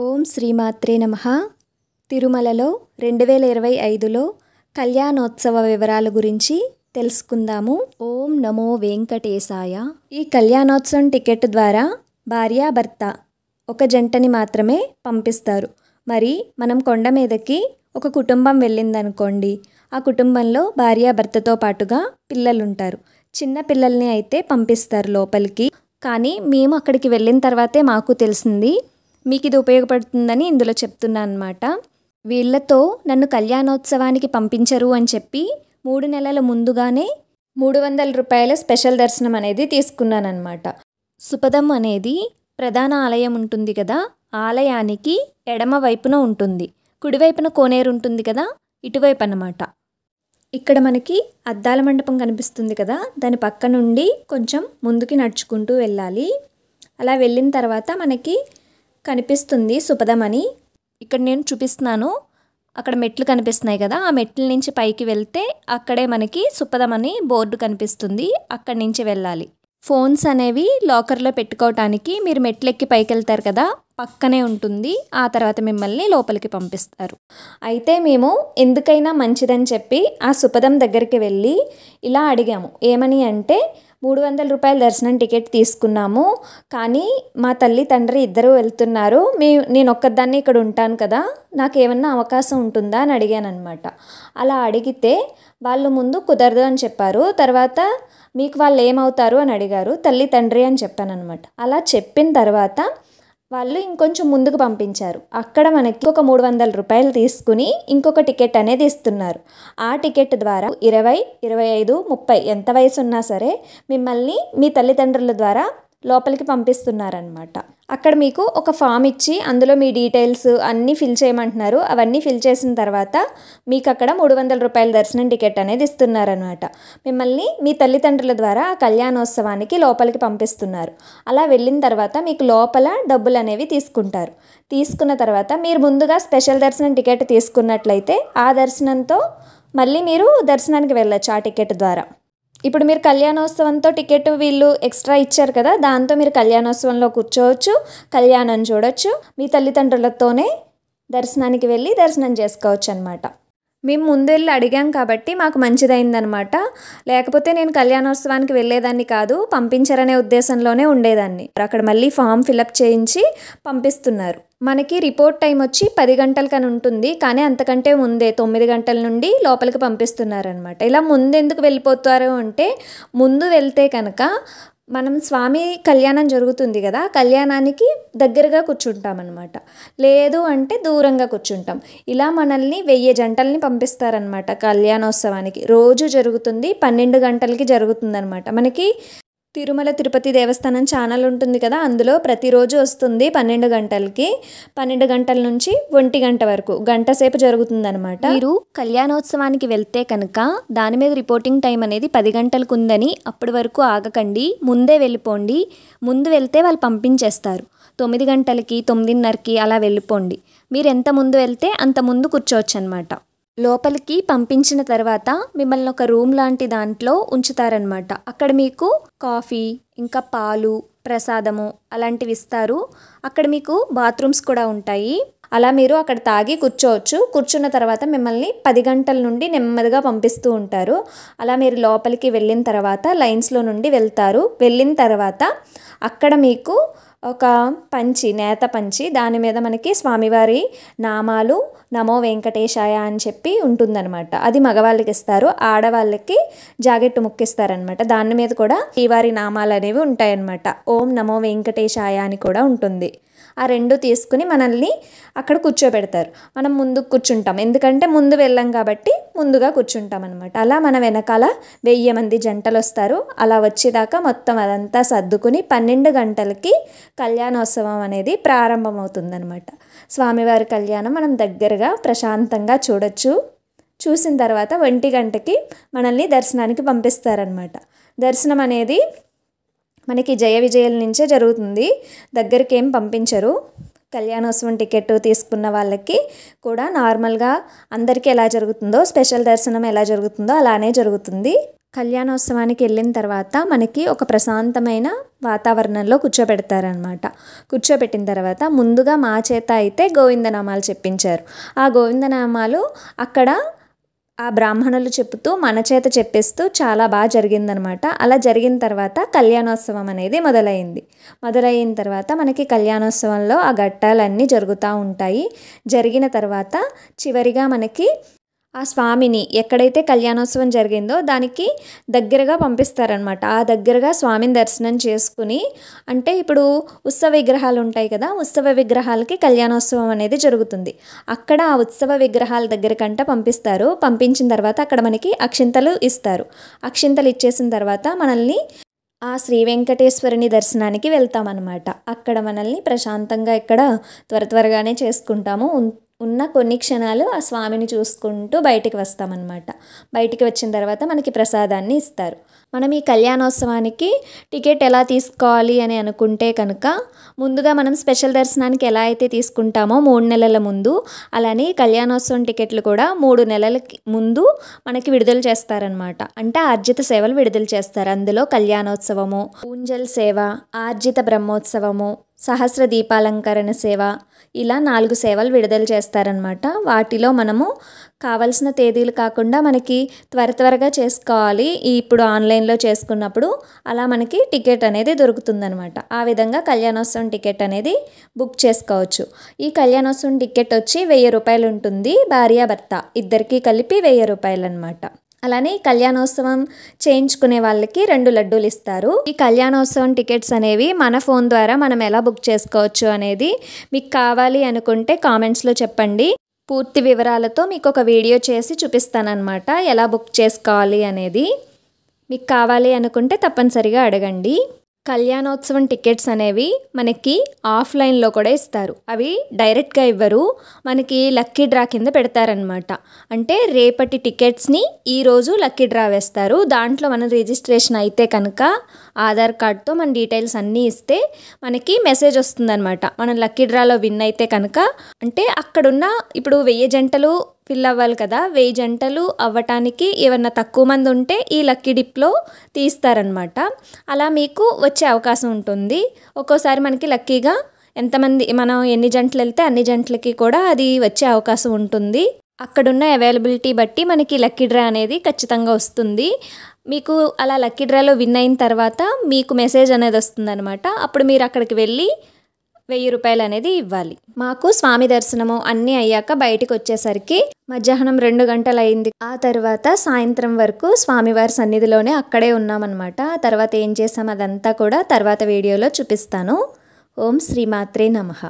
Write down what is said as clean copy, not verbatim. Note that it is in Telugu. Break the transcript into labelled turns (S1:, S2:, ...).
S1: ఓం శ్రీమాత్రే నమః. తిరుమలలో 2025లో కళ్యాణోత్సవ వివరాల గురించి తెలుసుకుందాము. ఓం నమో వెంకటేశాయ. ఈ కళ్యాణోత్సవం టికెట్ ద్వారా భార్యాభర్త ఒక జంటని మాత్రమే పంపిస్తారు. మరి మనం కొండ మీదకి ఒక కుటుంబం వెళ్ళిందనుకోండి, ఆ కుటుంబంలో భార్యాభర్తతో పాటుగా పిల్లలుంటారు. చిన్న పిల్లల్ని అయితే పంపిస్తారు లోపలికి. కానీ మేము అక్కడికి వెళ్ళిన తర్వాతే మాకు తెలిసింది, మీకు ఇది ఉపయోగపడుతుందని ఇందులో చెప్తున్నాను అన్నమాట. వీళ్ళతో నన్ను కళ్యాణోత్సవానికి పంపించరు అని చెప్పి 3 నెలల ముందుగానే 300 రూపాయల స్పెషల్ దర్శనం అనేది తీసుకున్నానమాట. సుపదం అనేది ప్రధాన ఆలయం ఉంటుంది కదా, ఆలయానికి ఎడమ వైపున ఉంటుంది. కుడివైపున కోనేరు ఉంటుంది కదా, ఇటువైపు అన్నమాట. ఇక్కడ మనకి అద్దాల మండపం కనిపిస్తుంది కదా, దాని పక్క నుండి కొంచెం ముందుకి నడుచుకుంటూ వెళ్ళాలి. అలా వెళ్ళిన తర్వాత మనకి కనిపిస్తుంది సుపదం అని. ఇక్కడ నేను చూపిస్తున్నాను. అక్కడ మెట్లు కనిపిస్తున్నాయి కదా, ఆ మెట్ల నుంచి పైకి వెళ్తే అక్కడే మనకి సుపదం అని బోర్డు కనిపిస్తుంది. అక్కడి నుంచి వెళ్ళాలి. ఫోన్స్ అనేవి లాకర్లో పెట్టుకోవటానికి మీరు మెట్లెక్కి పైకి వెళ్తారు కదా, పక్కనే ఉంటుంది. ఆ తర్వాత మిమ్మల్ని లోపలికి పంపిస్తారు. అయితే మేము ఎందుకైనా మంచిదని చెప్పి ఆ సుపదం దగ్గరికి వెళ్ళి ఇలా అడిగాము. ఏమని అంటే, 300 రూపాయల దర్శనం టికెట్ తీసుకున్నాము, కానీ మా తల్లి తండ్రి ఇద్దరు వెళ్తున్నారు, నేను ఒక్కదాన్ని ఇక్కడ ఉంటాను కదా, నాకు ఏమన్నా అవకాశం ఉంటుందా అని అడిగాను అనమాట. అలా అడిగితే వాళ్ళు ముందు కుదరదు అని చెప్పారు. తర్వాత మీకు వాళ్ళు ఏమవుతారు అని అడిగారు. తల్లి తండ్రి అని చెప్పాను అనమాట. అలా చెప్పిన తర్వాత వాళ్ళు ఇంకొంచెం ముందుకు పంపించారు. అక్కడ మనకి ఒక 300 రూపాయలు తీసుకుని ఇంకొక టికెట్ అనేది ఇస్తున్నారు. ఆ టికెట్ ద్వారా 20, 25, 30 ఎంత వయసు ఉన్నా సరే మిమ్మల్ని మీ తల్లిదండ్రుల ద్వారా లోపలికి పంపిస్తున్నారనమాట. అక్కడ మీకు ఒక ఫామ్ ఇచ్చి అందులో మీ డీటెయిల్స్ అన్నీ ఫిల్ చేయమంటున్నారు. అవన్నీ ఫిల్ చేసిన తర్వాత మీకు అక్కడ 300 రూపాయల దర్శనం టికెట్ అనేది ఇస్తున్నారనమాట. మిమ్మల్ని మీ తల్లిదండ్రుల ద్వారా ఆ కళ్యాణోత్సవానికి లోపలికి పంపిస్తున్నారు. అలా వెళ్ళిన తర్వాత మీకు లోపల డబ్బులు అనేవి తీసుకుంటారు. తీసుకున్న తర్వాత మీరు ముందుగా స్పెషల్ దర్శనం టికెట్ తీసుకున్నట్లయితే ఆ దర్శనంతో మళ్ళీ మీరు దర్శనానికి వెళ్ళొచ్చు ఆ టికెట్ ద్వారా. ఇప్పుడు మీరు కళ్యాణోత్సవంతో టికెట్ వీళ్ళు ఎక్స్ట్రా ఇచ్చారు కదా, దాంతో మీరు కళ్యాణోత్సవంలో కూర్చోవచ్చు, కళ్యాణం చూడొచ్చు, మీ తల్లిదండ్రులతోనే దర్శనానికి వెళ్ళి దర్శనం చేసుకోవచ్చు అనమాట. మేము ముందు వెళ్ళి అడిగాం కాబట్టి మాకు మంచిదైందనమాట. లేకపోతే నేను కళ్యాణోత్సవానికి వెళ్ళేదాన్ని కాదు, పంపించరనే ఉద్దేశంలోనే ఉండేదాన్ని. అక్కడ మళ్ళీ ఫామ్ ఫిలప్ చేయించి పంపిస్తున్నారు. మనకి రిపోర్ట్ టైం వచ్చి 10 గంటలకని ఉంటుంది, కానీ అంతకంటే ముందే 9 గంటల నుండి లోపలికి పంపిస్తున్నారనమాట. ఇలా ముందెందుకు వెళ్ళిపోతారు అంటే, ముందు వెళ్తే కనుక మనం స్వామి కళ్యాణం జరుగుతుంది కదా, కళ్యాణానికి దగ్గరగా కూర్చుంటామన్నమాట. లేదు అంటే దూరంగా కూర్చుంటాం. ఇలా మనల్ని 1000 జంటల్ని పంపిస్తారనమాట కళ్యాణోత్సవానికి. రోజు జరుగుతుంది, 12 గంటలకి జరుగుతుందనమాట. మనకి తిరుమల తిరుపతి దేవస్థానం ఛానల్ ఉంటుంది కదా, అందులో ప్రతిరోజు వస్తుంది 12 గంటలకి. 12 గంటల నుంచి 1 గంట వరకు గంట సేపు జరుగుతుందనమాట. మీరు కళ్యాణోత్సవానికి వెళ్తే కనుక దాని మీద రిపోర్టింగ్ టైం అనేది 10 గంటలకు ఉందని అప్పటి వరకు ఆగకండి, ముందే వెళ్ళిపోండి. ముందు వెళ్తే వాళ్ళు పంపించేస్తారు. 9 గంటలకి 9:30కి అలా వెళ్ళిపోండి. మీరు ఎంత ముందు వెళ్తే అంత ముందు కూర్చోవచ్చు అనమాట. లోపలికి పంపించిన తర్వాత మిమ్మల్ని ఒక రూమ్ లాంటి దాంట్లో ఉంచుతారనమాట. అక్కడ మీకు కాఫీ, ఇంకా పాలు, ప్రసాదము అలాంటివి ఇస్తారు. అక్కడ మీకు బాత్రూమ్స్ కూడా ఉంటాయి. అలా మీరు అక్కడ తాగి కూర్చోవచ్చు. కూర్చున్న తర్వాత మిమ్మల్ని 10 గంటల నుండి నెమ్మదిగా పంపిస్తూ ఉంటారు. అలా మీరు లోపలికి వెళ్ళిన తర్వాత లైన్స్లో నుండి వెళ్తారు. వెళ్ళిన తర్వాత అక్కడ మీకు ఒక పంచి, నేత పంచి, దాని మీద మనకి స్వామివారి నామాలు నమో వెంకటేశాయ అని చెప్పి ఉంటుందన్నమాట. అది మగవాళ్ళకి ఇస్తారు. ఆడవాళ్ళకి జాకెట్టు ముక్కిస్తారనమాట. దాని మీద కూడా శ్రీవారి నామాలు అనేవి ఉంటాయన్నమాట. ఓం నమో వెంకటేశాయ అని కూడా ఉంటుంది. ఆ రెండు తీసుకుని మనల్ని అక్కడ కూర్చోబెడతారు. మనం ముందుకు కూర్చుంటాం, ఎందుకంటే ముందు వెళ్ళాం కాబట్టి ముందుగా కూర్చుంటాం అనమాట. అలా మన వెనకాల 1000 మంది జంటలు వస్తారు. అలా వచ్చేదాకా మొత్తం అదంతా సర్దుకుని 12 గంటలకి కళ్యాణోత్సవం అనేది ప్రారంభమవుతుందన్నమాట. స్వామివారి కళ్యాణం మనం దగ్గరగా ప్రశాంతంగా చూడొచ్చు. చూసిన తర్వాత 1 గంటకి మనల్ని దర్శనానికి పంపిస్తారనమాట. దర్శనం అనేది మనకి జయ విజయాల నుంచే జరుగుతుంది, దగ్గరికి ఏం పంపించరు. కళ్యాణోత్సవం టికెట్ తీసుకున్న వాళ్ళకి కూడా నార్మల్గా అందరికీ ఎలా జరుగుతుందో, స్పెషల్ దర్శనం ఎలా జరుగుతుందో అలానే జరుగుతుంది. కళ్యాణోత్సవానికి వెళ్ళిన తర్వాత మనకి ఒక ప్రశాంతమైన వాతావరణంలో కూర్చోబెడతారనమాట. కూర్చోబెట్టిన తర్వాత ముందుగా మా చేత అయితే గోవిందనామాలు చెప్పించారు. ఆ గోవిందనామాలు అక్కడ ఆ బ్రాహ్మణులు చెప్తూ మన చేత చెప్పిస్తూ చాలా బాగా జరిగిందనమాట. అలా జరిగిన తర్వాత కళ్యాణోత్సవం అనేది మొదలైన తర్వాత మనకి కళ్యాణోత్సవంలో ఆ ఘట్టాలన్నీ జరుగుతూ ఉంటాయి. జరిగిన తర్వాత చివరిగా మనకి ఆ స్వామిని ఎక్కడైతే కళ్యాణోత్సవం జరిగిందో దానికి దగ్గరగా పంపిస్తారనమాట. ఆ దగ్గరగా స్వామిని దర్శనం చేసుకుని, అంటే ఇప్పుడు ఉత్సవ విగ్రహాలు ఉంటాయి కదా, ఉత్సవ విగ్రహాలకి కళ్యాణోత్సవం అనేది జరుగుతుంది. అక్కడ ఆ ఉత్సవ విగ్రహాల దగ్గరకంట పంపిస్తారు. పంపించిన తర్వాత అక్కడ మనకి అక్షింతలు ఇస్తారు. అక్షింతలు ఇచ్చేసిన తర్వాత మనల్ని ఆ శ్రీ వెంకటేశ్వరుని దర్శనానికి వెళ్తామన్నమాట. అక్కడ మనల్ని ప్రశాంతంగా ఇక్కడ త్వరగానే చేసుకుంటాము. ఉన్న కొన్ని క్షణాలు ఆ స్వామిని చూసుకుంటూ బయటికి వస్తామన్నమాట. బయటికి వచ్చిన తర్వాత మనకి ప్రసాదాన్ని ఇస్తారు. మనం ఈ కళ్యాణోత్సవానికి టికెట్ ఎలా తీసుకోవాలి అని అనుకుంటే కనుక, ముందుగా మనం స్పెషల్ దర్శనానికి ఎలా అయితే తీసుకుంటామో 3 నెలల ముందు, అలానే కళ్యాణోత్సవం టికెట్లు కూడా 3 నెలల ముందు మనకి విడుదల చేస్తారనమాట. అంటే ఆర్జిత సేవలు విడుదల చేస్తారు. అందులో కళ్యాణోత్సవము, ఊంజల్ సేవ, ఆర్జిత బ్రహ్మోత్సవము, సహస్ర దీపాలంకరణ సేవ, ఇలా 4 సేవలు విడుదల చేస్తారనమాట. వాటిలో మనము కావలసిన తేదీలు కాకుండా మనకి త్వరగా చేసుకోవాలి. ఇప్పుడు ఆన్లైన్లో చేసుకున్నప్పుడు అలా మనకి టికెట్ అనేది దొరుకుతుందనమాట. ఆ విధంగా కళ్యాణోత్సవం టికెట్ అనేది బుక్ చేసుకోవచ్చు. ఈ కళ్యాణోత్సవం టికెట్ వచ్చి 1000 రూపాయలు ఉంటుంది. భార్యాభర్త ఇద్దరికీ కలిపి 1000 రూపాయలు అనమాట. అలానే కళ్యాణోత్సవం చేయించుకునే వాళ్ళకి 2 లడ్డూలు ఇస్తారు. ఈ కళ్యాణోత్సవం టికెట్స్ అనేవి మన ఫోన్ ద్వారా మనం ఎలా బుక్ చేసుకోవచ్చు అనేది మీకు కావాలి అనుకుంటే కామెంట్స్లో చెప్పండి. పూర్తి వివరాలతో మీకు ఒక వీడియో చేసి చూపిస్తానన్నమాట, ఎలా బుక్ చేసుకోవాలి అనేది. మీకు కావాలి అనుకుంటే తప్పనిసరిగా అడగండి. కళ్యాణోత్సవం టికెట్స్ అనేవి మనకి ఆఫ్లైన్లో కూడా ఇస్తారు. అవి డైరెక్ట్గా ఇవ్వరు, మనకి లక్కీ డ్రా కింద పెడతారనమాట. అంటే రేపటి టికెట్స్ని ఈరోజు లక్కీ డ్రా వేస్తారు. దాంట్లో మనం రిజిస్ట్రేషన్ అయితే కనుక ఆధార్ కార్డ్తో మన డీటెయిల్స్ అన్నీ ఇస్తే మనకి మెసేజ్ వస్తుందన్నమాట. మనం లక్కీ డ్రాలో విన్ అయితే కనుక, అంటే అక్కడున్న ఇప్పుడు 1000 జంటలు ఫిల్ అవ్వాలి కదా, 1000 జంటలు అవ్వటానికి ఏమన్నా తక్కువ మంది ఉంటే ఈ లక్కీ డిప్లో తీస్తారనమాట. అలా మీకు వచ్చే అవకాశం ఉంటుంది. ఒక్కోసారి మనకి లక్కీగా ఎంతమంది, మనం ఎన్ని జంటలు వెళ్తే అన్ని జంటలకి కూడా అది వచ్చే అవకాశం ఉంటుంది. అక్కడున్న అవైలబిలిటీ బట్టి మనకి లక్కీ డ్రా అనేది ఖచ్చితంగా వస్తుంది. మీకు అలా లక్కీ డ్రాలో విన్ అయిన తర్వాత మీకు మెసేజ్ అనేది వస్తుందన్నమాట. అప్పుడు మీరు అక్కడికి వెళ్ళి 1000 రూపాయలు అనేది ఇవ్వాలి. మాకు స్వామి దర్శనము అన్నీ అయ్యాక బయటికి వచ్చేసరికి మధ్యాహ్నం 2 గంటలు అయింది. ఆ తర్వాత సాయంత్రం వరకు స్వామివారి సన్నిధిలోనే అక్కడే ఉన్నామన్నమాట. ఆ తర్వాత ఏం చేసాం అదంతా కూడా తర్వాత వీడియోలో చూపిస్తాను. ఓం శ్రీమాత్రే నమః.